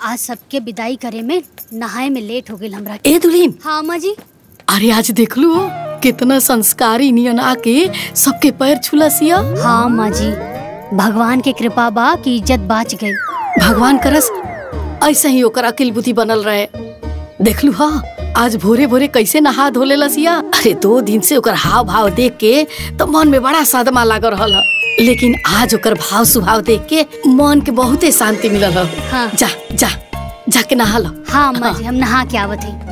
आज सबके विदाई करे में नहाए में लेट हो गई हमरा। ए दुल्हीन। हाँ अम्मा जी। अरे आज देख लू कितना संस्कारी नियन आके सबके पैर छुलसिया। हाँ अम्मा जी, भगवान के कृपा बा की इज्जत बाच गई। भगवान करस ऐसे ही ओकर अकिल बुद्धि बनल रहे। देख लू हाँ आज भोरे भोरे कैसे नहा धोले लसिया। अरे 2 दिन से ओकर हाव भाव देख के तो मन में बड़ा सदमा लाग रहल है, लेकिन आज ओकर भाव स्वभाव देख के मन के बहुते शांति मिलल है। हाँ। जा जा जाके नहा लो। हाँ अम्मा जी, हम नहा के आवत है।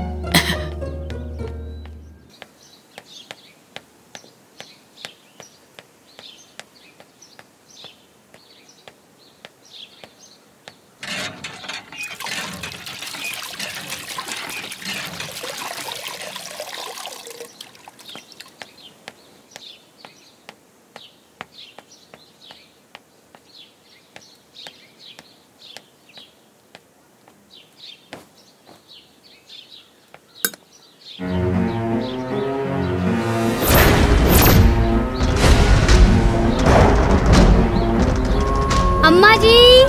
अम्मा जी,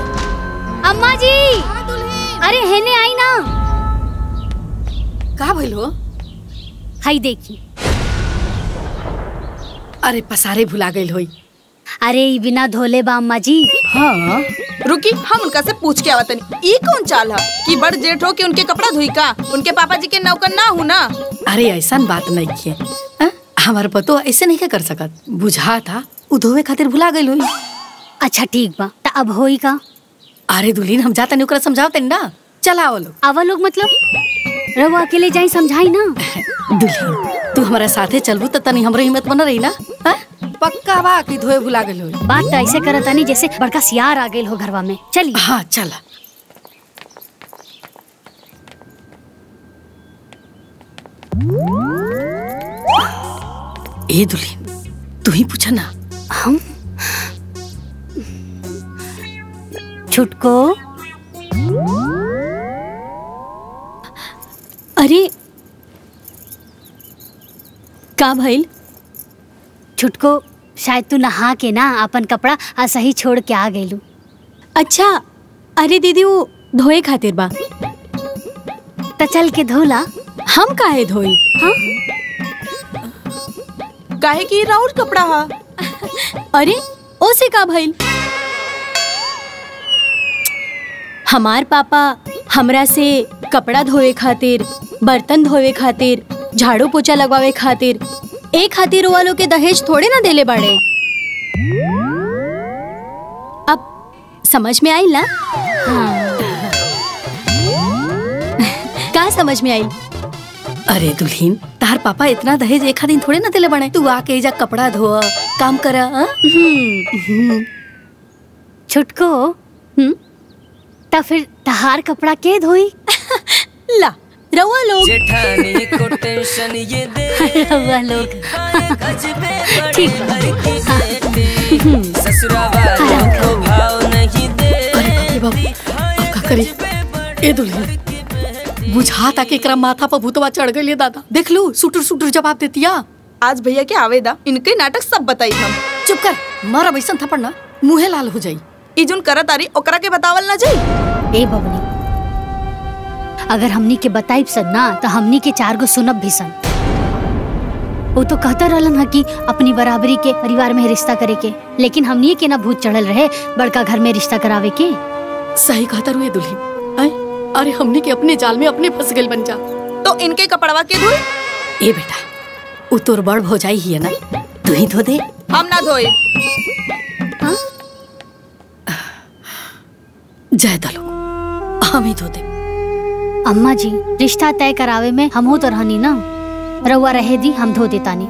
अम्मा जी। अरे हेने आई ना। का भइल हो? हाई देखी। अरे पसारे भुला गइल होई। अरे ई बिना धोले बा अम्मा जी। हाँ रुकी, हम उनका से पूछ के आवतनी। ई कौन चाल है कि बड़ जेठ हो के उनके कपड़ा धोई का? उनके पापा जी के नौकर ना हूँ ना। अरे ऐसा बात नहीं है, हमारे पतो ऐसे नहीं कर सकत। बुझा था उ धोवे खातिर भुला गइल होई। अच्छा ठीक बा, त अब होई का? अरे दुल्हीन हम जाता नहीं ओकरा समझावते ना। चला आवो लोग। आवा लोग मतलब रहो अकेले जाई समझाई ना। दुल्हीन तू हमारा साथे चलबू त तनी हमरे हिम्मत बन रही ना। पक्का बा कि धोए भुला गइल होई। बात तो ऐसे करत तानी जैसे बड़का सियार आ गइल हो घरवा में। चली। हाँ चला। ए दुल्हीन तू ही पूछा ना। हम छुटको। अरे का भइल? छुटको शायद तू नहा के ना अपन कपड़ा सही छोड़ के आ गइलू। अच्छा अरे दीदी वो धोए खातिर बा। त चल के धोला। हम काहे धोई? हाँ काहे कि राउर कपड़ा हा। अरे ओसे का भइल? हमार पापा हमरा से कपड़ा धोए खातिर, बर्तन धोए खातिर, झाड़ू पोछा लगवावे खातिर, एक खातिर वालों के दहेज थोड़े ना देले बाड़े। अब समझ में आई ना? हाँ। का समझ में आई? अरे दुल्हीन तार पापा इतना दहेज एक दिन थोड़े ना दिले बने। तू आके एजा कपड़ा धो काम करा। छुटको त फिर तहार कपड़ा के धोई? ला रवा लोग। जेठानी को टेंशन ये दे रवा लोग। ठीक ससुरा वालों को भाव नहीं दे। अरे बाप रे बाप अब का करी? ए दुल्हीन बुझा था कि एकरा माथा पर भूतवा चढ़ गइल। दादा देख लू सुटुर सुटुर जवाब देतिया। आज भैया के आवेदा इनके नाटक सब बताई हम। चुप कर, मारा बैसन थप्पड़ ना मुँहे लाल हो जाई। इजुन करत आरी ओकरा के बतावल ना जाई। ए बबनी, अगर हमनी के बताइब सन ना तो हमनी के 4 गो सुनब भी सन। वो तो कहता रहलन है कि अपनी बराबरी के परिवार में रिश्ता करे के, लेकिन हमनी के ना भूत चढ़ल रहे बड़का घर में रिश्ता करावे के। सही कहता रुए दुल्हीन। अरे हमनी के अपने जाल में अपने फंस गइल बन जा। तो इनके कपड़वा के धोई? ए बेटा उ तोर बड़ भौजाई ही है ना, तू ही धो दे। हम ना धोए। जय दलो हम ही धो दे। अम्मा जी रिश्ता तय करावे में हम हो तो रहनी ना। रउआ रहे दी हम धो देतानी।